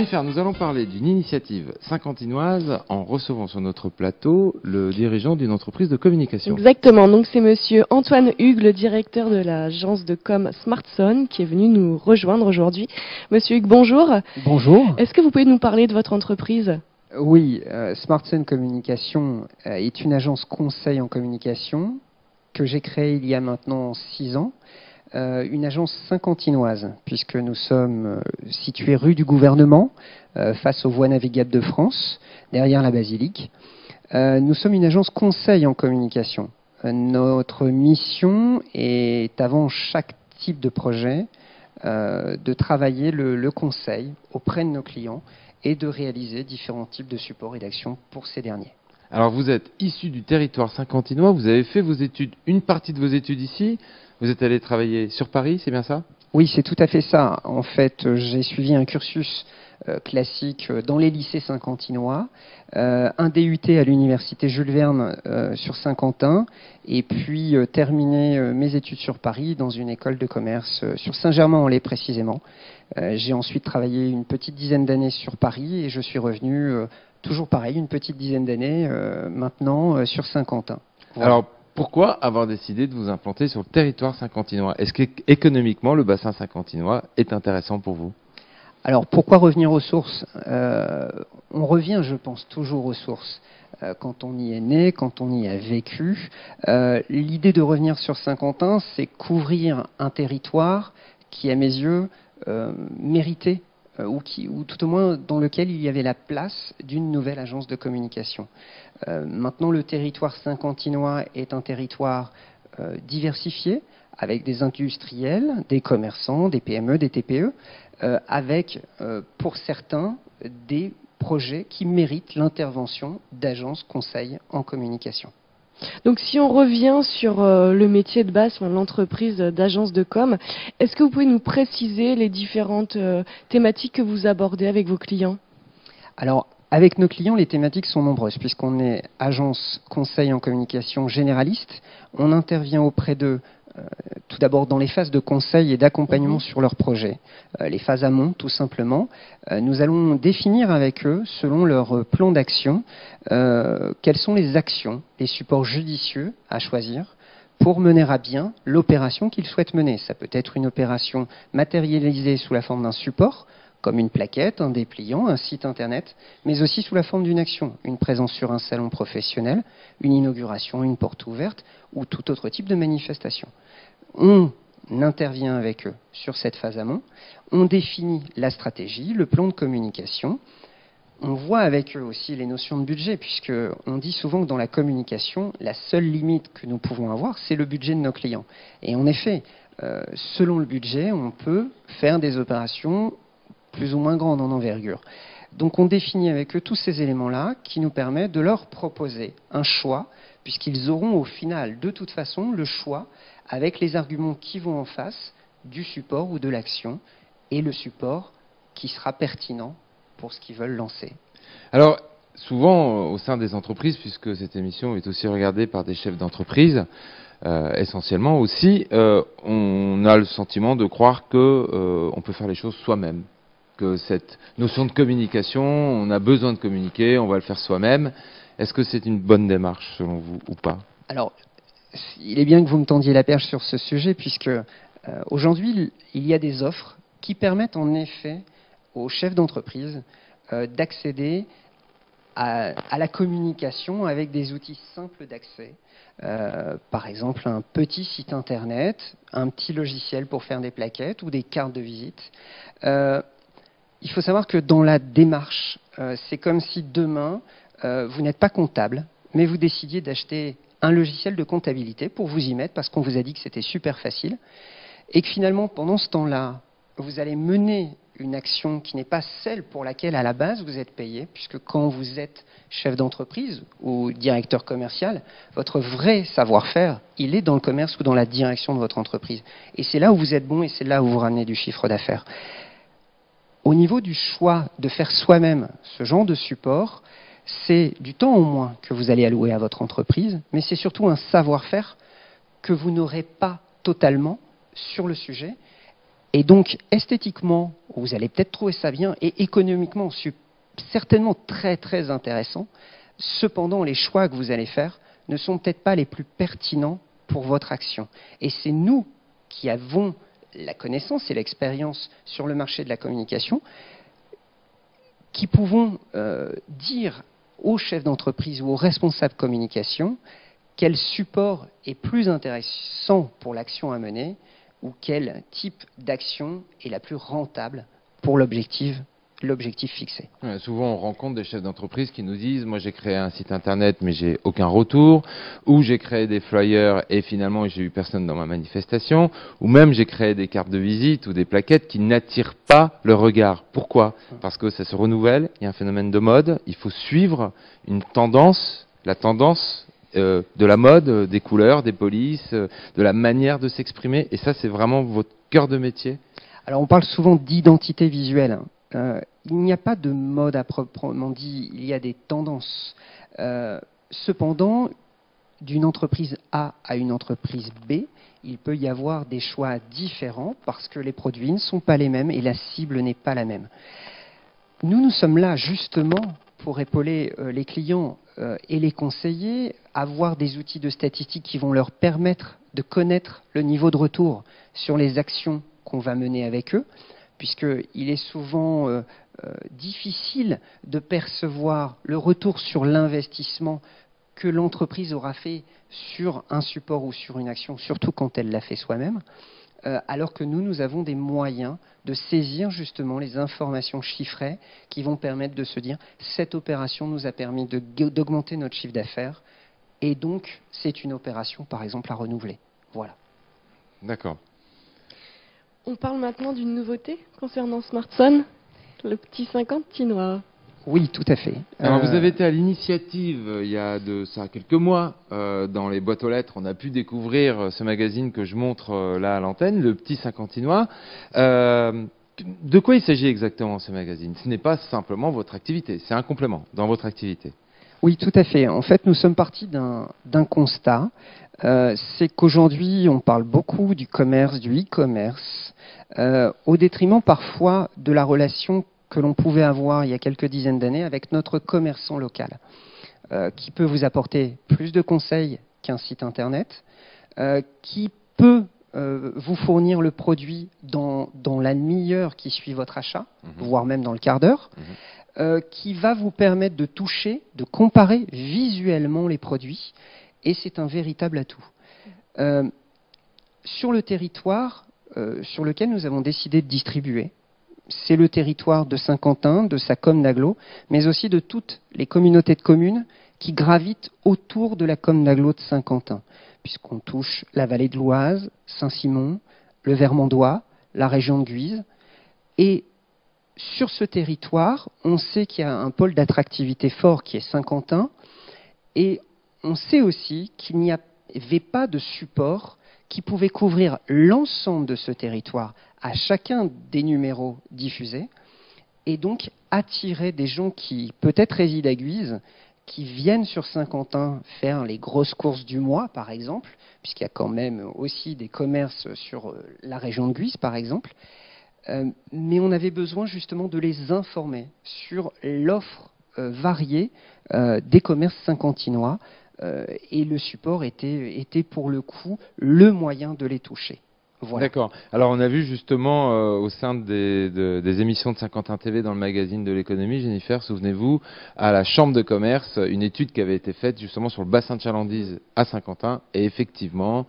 Jennifer, nous allons parler d'une initiative saint-quentinoise en recevant sur notre plateau le dirigeant d'une entreprise de communication. Exactement, donc c'est monsieur Antoine Hugues, le directeur de l'agence de com Smartson, qui est venu nous rejoindre aujourd'hui. Monsieur Hugues, bonjour. Bonjour. Est-ce que vous pouvez nous parler de votre entreprise ? Oui, Smartson Communication est une agence conseil en communication que j'ai créée il y a maintenant 6 ans. Une agence saint-quentinoise, puisque nous sommes situés rue du Gouvernement, face aux voies navigables de France, derrière la basilique. Nous sommes une agence conseil en communication. Notre mission est, avant chaque type de projet, de travailler le conseil auprès de nos clients et de réaliser différents types de supports et d'actions pour ces derniers. Alors vous êtes issu du territoire saint-quentinois, vous avez fait vos études, une partie de vos études ici, vous êtes allé travailler sur Paris, c'est bien ça ? Oui, c'est tout à fait ça. En fait, j'ai suivi un cursus classique dans les lycées saint-quentinois, un DUT à l'université Jules Verne sur Saint-Quentin, et puis terminé mes études sur Paris dans une école de commerce sur Saint-Germain-en-Laye précisément. J'ai ensuite travaillé une petite dizaine d'années sur Paris et je suis revenu toujours pareil, une petite dizaine d'années maintenant sur Saint-Quentin. Voilà. Alors pourquoi avoir décidé de vous implanter sur le territoire saint-quentinois ? Est-ce qu'économiquement le bassin saint-quentinois est intéressant pour vous ? Alors pourquoi revenir aux sources ? On revient, je pense, toujours aux sources. Quand on y est né, quand on y a vécu. L'idée de revenir sur Saint-Quentin, c'est couvrir un territoire qui, à mes yeux, méritait, ou tout au moins dans lequel il y avait la place d'une nouvelle agence de communication. Maintenant, le territoire saint-quentinois est un territoire diversifié, avec des industriels, des commerçants, des PME, des TPE, avec, pour certains, des projets qui méritent l'intervention d'agences conseils en communication. Donc si on revient sur le métier de base, l'entreprise d'agence de com, est-ce que vous pouvez nous préciser les différentes thématiques que vous abordez avec vos clients ? Alors, avec nos clients, les thématiques sont nombreuses, puisqu'on est agence conseil en communication généraliste. On intervient auprès d'eux tout d'abord dans les phases de conseil et d'accompagnement sur leurs projets, les phases amont tout simplement. Nous allons définir avec eux, selon leur plan d'action, quelles sont les actions, les supports judicieux à choisir pour mener à bien l'opération qu'ils souhaitent mener. Ça peut être une opération matérialisée sous la forme d'un support, comme une plaquette, un dépliant, un site internet, mais aussi sous la forme d'une action, une présence sur un salon professionnel, une inauguration, une porte ouverte ou tout autre type de manifestation. On intervient avec eux sur cette phase amont, on définit la stratégie, le plan de communication, on voit avec eux aussi les notions de budget, puisqu'on dit souvent que dans la communication, la seule limite que nous pouvons avoir, c'est le budget de nos clients. Et en effet, selon le budget, on peut faire des opérations plus ou moins grandes en envergure. Donc on définit avec eux tous ces éléments-là qui nous permettent de leur proposer un choix, puisqu'ils auront au final, de toute façon, le choix avec les arguments qui vont en face du support ou de l'action, et le support qui sera pertinent pour ce qu'ils veulent lancer. Alors, souvent, au sein des entreprises, puisque cette émission est aussi regardée par des chefs d'entreprise, essentiellement aussi, on a le sentiment de croire qu'on peut faire les choses soi-même, que cette notion de communication, on a besoin de communiquer, on va le faire soi-même. Est-ce que c'est une bonne démarche, selon vous, ou pas ? Alors, il est bien que vous me tendiez la perche sur ce sujet, puisque aujourd'hui, il y a des offres qui permettent en effet aux chefs d'entreprise d'accéder à la communication avec des outils simples d'accès. Par exemple, un petit site internet, un petit logiciel pour faire des plaquettes ou des cartes de visite. Il faut savoir que dans la démarche, c'est comme si demain, vous n'êtes pas comptable, mais vous décidiez d'acheter un logiciel de comptabilité pour vous y mettre parce qu'on vous a dit que c'était super facile et que finalement, pendant ce temps-là, vous allez mener une action qui n'est pas celle pour laquelle à la base vous êtes payé, puisque quand vous êtes chef d'entreprise ou directeur commercial, votre vrai savoir-faire, il est dans le commerce ou dans la direction de votre entreprise. Et c'est là où vous êtes bon et c'est là où vous ramenez du chiffre d'affaires. Au niveau du choix de faire soi-même ce genre de support, c'est du temps au moins que vous allez allouer à votre entreprise, mais c'est surtout un savoir-faire que vous n'aurez pas totalement sur le sujet Et donc, esthétiquement, vous allez peut-être trouver ça bien, et économiquement, certainement très très intéressant. Cependant, les choix que vous allez faire ne sont peut-être pas les plus pertinents pour votre action. Et c'est nous qui avons la connaissance et l'expérience sur le marché de la communication qui pouvons dire aux chefs d'entreprise ou aux responsables communication quel support est plus intéressant pour l'action à mener ou quel type d'action est la plus rentable pour l'objectif fixé. Ouais, souvent, on rencontre des chefs d'entreprise qui nous disent « Moi, j'ai créé un site internet, mais j'ai aucun retour. » Ou « J'ai créé des flyers et finalement, j'ai eu personne dans ma manifestation. » Ou même « J'ai créé des cartes de visite ou des plaquettes qui n'attirent pas le regard. » Pourquoi ? Parce que ça se renouvelle, il y a un phénomène de mode, il faut suivre une tendance, la tendance de la mode, des couleurs, des polices, de la manière de s'exprimer. Et ça, c'est vraiment votre cœur de métier ? Alors, on parle souvent d'identité visuelle. Il n'y a pas de mode à proprement dit, il y a des tendances. Cependant, d'une entreprise A à une entreprise B, il peut y avoir des choix différents parce que les produits ne sont pas les mêmes et la cible n'est pas la même. Nous sommes là justement pour épauler les clients et les conseiller, avoir des outils de statistiques qui vont leur permettre de connaître le niveau de retour sur les actions qu'on va mener avec eux, puisqu'il est souvent difficile de percevoir le retour sur l'investissement que l'entreprise aura fait sur un support ou sur une action, surtout quand elle l'a fait soi-même, alors que nous avons des moyens de saisir justement les informations chiffrées qui vont permettre de se dire cette opération nous a permis d'augmenter notre chiffre d'affaires et donc c'est une opération par exemple à renouveler. Voilà. D'accord. On parle maintenant d'une nouveauté concernant Smartphone, le petit 50 chinois. Oui, tout à fait. Alors, vous avez été à l'initiative, il y a de ça quelques mois, dans les boîtes aux lettres, on a pu découvrir ce magazine que je montre là à l'antenne, le petit 50inois. De quoi il s'agit exactement, ce magazine ? Ce n'est pas simplement votre activité, c'est un complément dans votre activité. Oui, tout à fait. En fait, nous sommes partis d'un constat. C'est qu'aujourd'hui, on parle beaucoup du commerce, du e-commerce, au détriment parfois de la relation que l'on pouvait avoir il y a quelques dizaines d'années avec notre commerçant local, qui peut vous apporter plus de conseils qu'un site internet, qui peut vous fournir le produit dans la demi-heure qui suit votre achat, voire même dans le quart d'heure, qui va vous permettre de toucher, de comparer visuellement les produits, et c'est un véritable atout. Sur le territoire sur lequel nous avons décidé de distribuer, c'est le territoire de Saint-Quentin, de sa commune d'Aglo, mais aussi de toutes les communautés de communes qui gravitent autour de la commune d'Aglo de Saint-Quentin, puisqu'on touche la vallée de l'Oise, Saint-Simon, le Vermandois, la région de Guise. Et sur ce territoire, on sait qu'il y a un pôle d'attractivité fort qui est Saint-Quentin, et on sait aussi qu'il n'y avait pas de support qui pouvait couvrir l'ensemble de ce territoire à chacun des numéros diffusés, et donc attirer des gens qui peut-être résident à Guise, qui viennent sur Saint-Quentin faire les grosses courses du mois, par exemple, puisqu'il y a quand même aussi des commerces sur la région de Guise, par exemple. Mais on avait besoin justement de les informer sur l'offre variée des commerces saint-quentinois, et le support était pour le coup le moyen de les toucher. Voilà. D'accord. Alors on a vu justement au sein des émissions de Saint-Quentin TV dans le magazine de l'économie, Jennifer, souvenez-vous, à la Chambre de commerce, une étude qui avait été faite justement sur le bassin de chalandise à Saint-Quentin, et effectivement,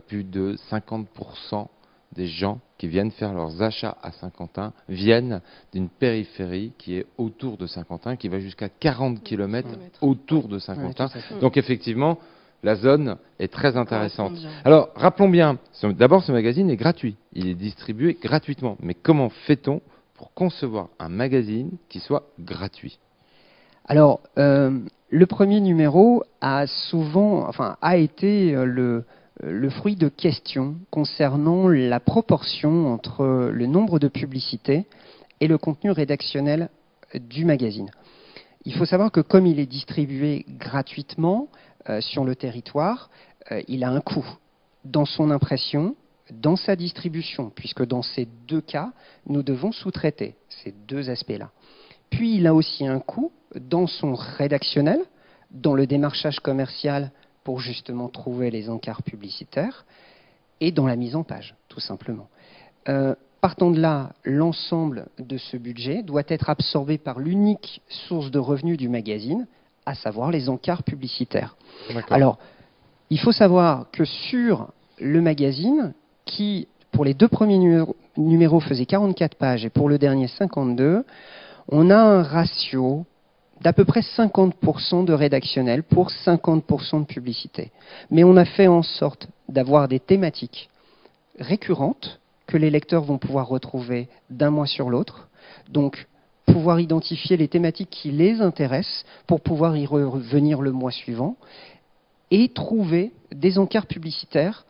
plus de 50% des gens qui viennent faire leurs achats à Saint-Quentin viennent d'une périphérie qui est autour de Saint-Quentin, qui va jusqu'à 40 km autour de Saint-Quentin. Ouais, donc effectivement, la zone est très intéressante. Alors, rappelons bien, d'abord ce magazine est gratuit, il est distribué gratuitement. Mais comment fait-on pour concevoir un magazine qui soit gratuit ? Alors, le premier numéro a été le fruit de questions concernant la proportion entre le nombre de publicités et le contenu rédactionnel du magazine. Il faut savoir que comme il est distribué gratuitement sur le territoire, il a un coût dans son impression, dans sa distribution, puisque dans ces deux cas, nous devons sous-traiter ces deux aspects-là. Puis il a aussi un coût dans son rédactionnel, dans le démarchage commercial pour justement trouver les encarts publicitaires, et dans la mise en page, tout simplement. Partant de là, l'ensemble de ce budget doit être absorbé par l'unique source de revenus du magazine, à savoir les encarts publicitaires. Alors, il faut savoir que sur le magazine, qui pour les deux premiers numéros faisait 44 pages et pour le dernier 52, on a un ratio d'à peu près 50% de rédactionnel pour 50% de publicité. Mais on a fait en sorte d'avoir des thématiques récurrentes que les lecteurs vont pouvoir retrouver d'un mois sur l'autre. Donc, pouvoir identifier les thématiques qui les intéressent pour pouvoir y revenir le mois suivant et trouver des encarts publicitaires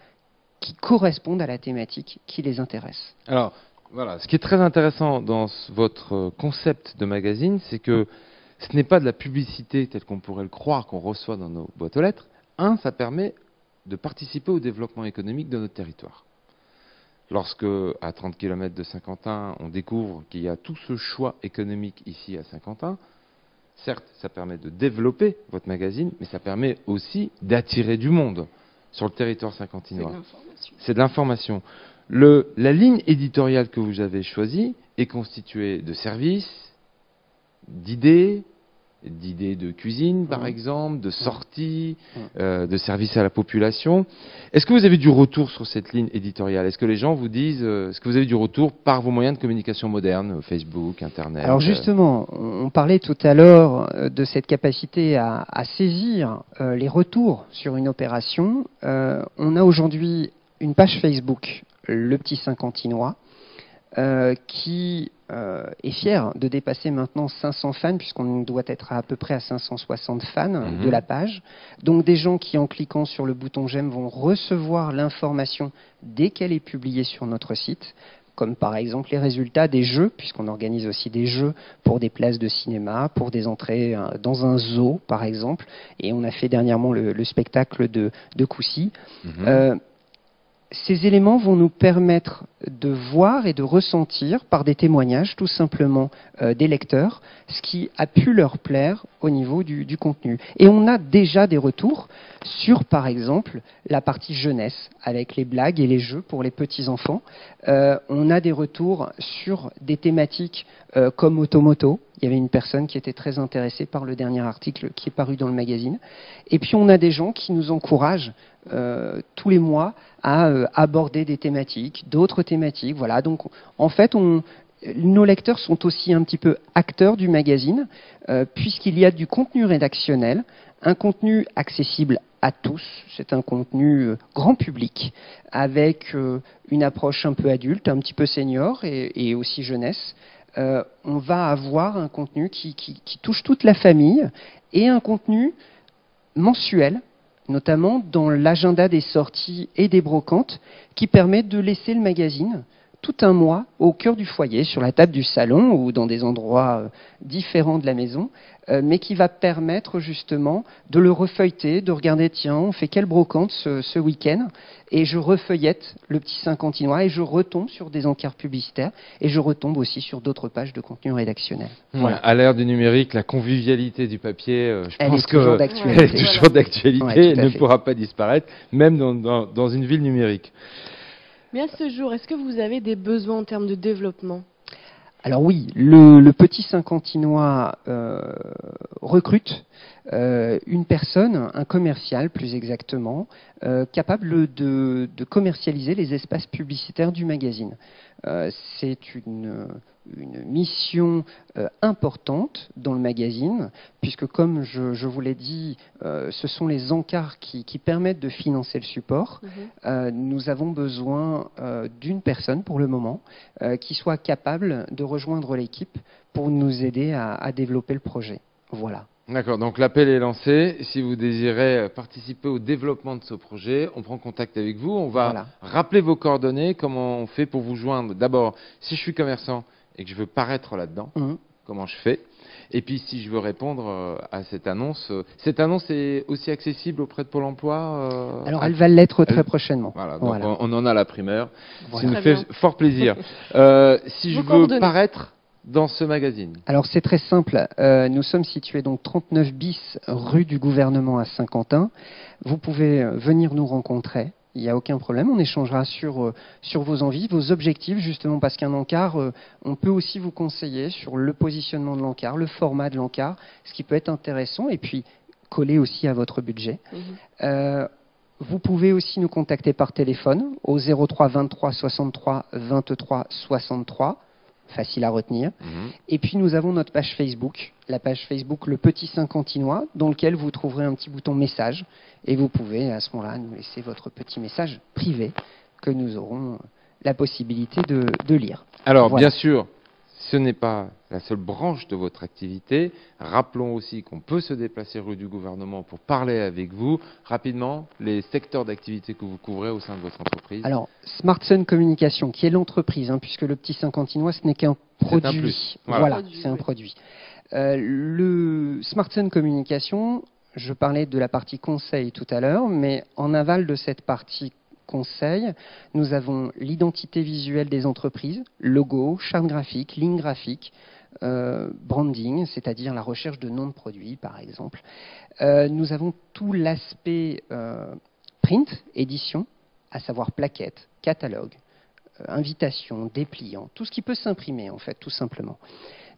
qui correspondent à la thématique qui les intéresse. Alors, voilà, ce qui est très intéressant dans votre concept de magazine, c'est que ce n'est pas de la publicité telle qu'on pourrait le croire qu'on reçoit dans nos boîtes aux lettres. Ça permet de participer au développement économique de notre territoire. Lorsque, à 30 km de Saint-Quentin, on découvre qu'il y a tout ce choix économique ici à Saint-Quentin, certes, ça permet de développer votre magazine, mais ça permet aussi d'attirer du monde sur le territoire saint-quentinois. C'est de l'information. La ligne éditoriale que vous avez choisie est constituée de services, d'idées de cuisine, par exemple, de sorties, de services à la population. Est-ce que vous avez du retour sur cette ligne éditoriale? Est-ce que les gens vous disent, est-ce que vous avez du retour par vos moyens de communication modernes, Facebook, Internet? Alors justement, on parlait tout à l'heure de cette capacité à saisir les retours sur une opération. On a aujourd'hui une page Facebook, Le Petit Saint-Quentinois, qui est fier de dépasser maintenant 500 fans, puisqu'on doit être à peu près à 560 fans de la page. Donc des gens qui, en cliquant sur le bouton j'aime, vont recevoir l'information dès qu'elle est publiée sur notre site, comme par exemple les résultats des jeux, puisqu'on organise aussi des jeux pour des places de cinéma, pour des entrées dans un zoo, par exemple. Et on a fait dernièrement le spectacle de Coucy. Ces éléments vont nous permettre de voir et de ressentir par des témoignages tout simplement des lecteurs ce qui a pu leur plaire au niveau du contenu. Et on a déjà des retours sur par exemple la partie jeunesse avec les blagues et les jeux pour les petits-enfants. On a des retours sur des thématiques comme Automoto. Il y avait une personne qui était très intéressée par le dernier article qui est paru dans le magazine. Et puis on a des gens qui nous encouragent tous les mois à aborder des thématiques, d'autres thématiques. Voilà. Donc en fait, nos lecteurs sont aussi un petit peu acteurs du magazine, puisqu'il y a du contenu rédactionnel, un contenu accessible à tous. C'est un contenu grand public, avec une approche un peu adulte, un petit peu senior et aussi jeunesse. On va avoir un contenu qui touche toute la famille et un contenu mensuel, notamment dans l'agenda des sorties et des brocantes, qui permet de laisser le magazine tout un mois au cœur du foyer, sur la table du salon ou dans des endroits différents de la maison, mais qui va permettre justement de le refeuilleter, de regarder, tiens, on fait quelle brocante ce week-end, et je refeuillette Le Petit Saint-Quentinois et je retombe sur des encarts publicitaires et je retombe aussi sur d'autres pages de contenu rédactionnel. Voilà. À l'ère du numérique, la convivialité du papier, je pense qu'elle est toujours d'actualité, elle ne pourra pas disparaître, même dans une ville numérique. Mais à ce jour, est-ce que vous avez des besoins en termes de développement? Alors oui, le Petit Saint-Quentinois recrute une personne, un commercial plus exactement, capable de commercialiser les espaces publicitaires du magazine. C'est une mission importante dans le magazine, puisque comme je vous l'ai dit, ce sont les encarts qui permettent de financer le support. Nous avons besoin d'une personne pour le moment qui soit capable de rejoindre l'équipe pour nous aider à développer le projet. Voilà. D'accord, donc l'appel est lancé. Si vous désirez participer au développement de ce projet, on prend contact avec vous. On va rappeler vos coordonnées, comment on fait pour vous joindre. D'abord, si je suis commerçant et que je veux paraître là-dedans, comment je fais. Et puis, si je veux répondre à cette annonce est aussi accessible auprès de Pôle emploi Alors, elle va l'être très prochainement. Voilà, donc on en a la primeur. Voilà. Ça nous fait fort plaisir. Si je Vos veux coordonnées. paraître dans ce magazine. Alors, c'est très simple. Nous sommes situés donc 39 bis rue du Gouvernement à Saint-Quentin. Vous pouvez venir nous rencontrer. Il n'y a aucun problème, on échangera sur vos envies, vos objectifs, justement parce qu'un encart, on peut aussi vous conseiller sur le positionnement de l'encart, le format de l'encart, ce qui peut être intéressant, et puis coller aussi à votre budget. Vous pouvez aussi nous contacter par téléphone au 03 23 63 23 63, facile à retenir. Et puis nous avons notre page Facebook, la page Facebook Le Petit Saint-Quentinois, dans lequel vous trouverez un petit bouton message, et vous pouvez à ce moment-là nous laisser votre petit message privé que nous aurons la possibilité de lire. Alors, Voilà. bien sûr, ce n'est pas la seule branche de votre activité. Rappelons aussi qu'on peut se déplacer rue du Gouvernement pour parler avec vous. Rapidement, les secteurs d'activité que vous couvrez au sein de votre entreprise. Alors, Smart Sun Communication, qui est l'entreprise, puisque le Petit Saint-Quentinois, ce n'est qu'un produit. C'est un plus. Voilà, Produit, c'est un oui. produit. Le Smart Sun Communication, je parlais de la partie conseil tout à l'heure, mais en aval de cette partie conseil, nous avons l'identité visuelle des entreprises, logo, charte graphique, ligne graphique, branding, c'est-à-dire la recherche de noms de produits, par exemple. Nous avons tout l'aspect print, édition, à savoir plaquettes, catalogue, invitation, dépliant, tout ce qui peut s'imprimer, en fait, tout simplement.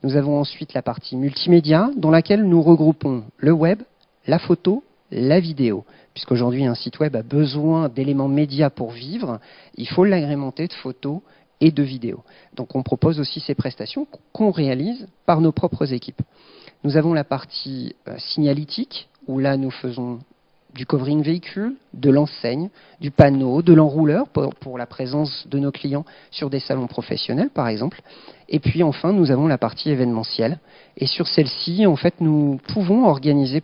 Nous avons ensuite la partie multimédia, dans laquelle nous regroupons le web, la photo, la vidéo. Puisqu'aujourd'hui, un site web a besoin d'éléments médias pour vivre, il faut l'agrémenter de photos et de vidéos. Donc on propose aussi ces prestations qu'on réalise par nos propres équipes. Nous avons la partie signalétique, où là nous faisons du covering véhicule, de l'enseigne, du panneau, de l'enrouleur pour la présence de nos clients sur des salons professionnels par exemple. Et puis enfin nous avons la partie événementielle. Et sur celle-ci, en fait, nous pouvons organiser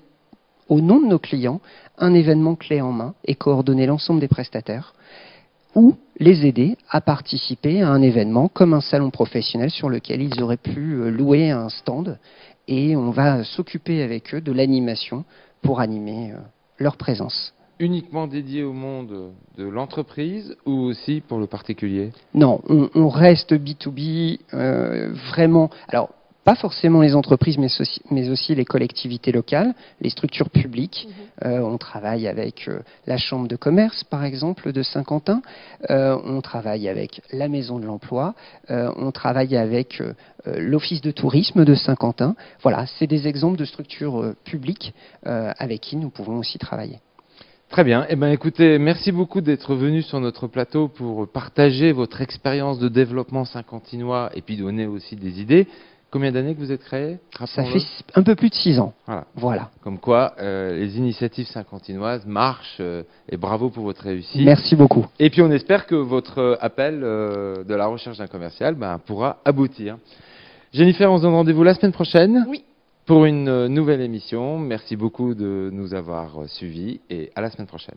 au nom de nos clients un événement clé en main et coordonner l'ensemble des prestataires ou les aider à participer à un événement comme un salon professionnel sur lequel ils auraient pu louer un stand, et on va s'occuper avec eux de l'animation pour animer leur présence. Uniquement dédié au monde de l'entreprise ou aussi pour le particulier? Non, on reste B2B vraiment. Alors, pas forcément les entreprises, mais aussi les collectivités locales, les structures publiques. On travaille avec la Chambre de commerce, par exemple, de Saint-Quentin. On travaille avec la Maison de l'Emploi. On travaille avec l'Office de tourisme de Saint-Quentin. Voilà, c'est des exemples de structures publiques avec qui nous pouvons aussi travailler. Très bien. Eh bien, écoutez, merci beaucoup d'être venu sur notre plateau pour partager votre expérience de développement saint-quentinois et puis donner aussi des idées. Combien d'années que vous êtes créé? Ça fait un peu plus de 6 ans. Voilà. Comme quoi, les initiatives saint-quentinoises marchent et bravo pour votre réussite. Merci beaucoup. Et puis, on espère que votre appel de la recherche d'un commercial pourra aboutir. Jennifer, on se donne rendez-vous la semaine prochaine. Oui. Pour une nouvelle émission. Merci beaucoup de nous avoir suivis et à la semaine prochaine.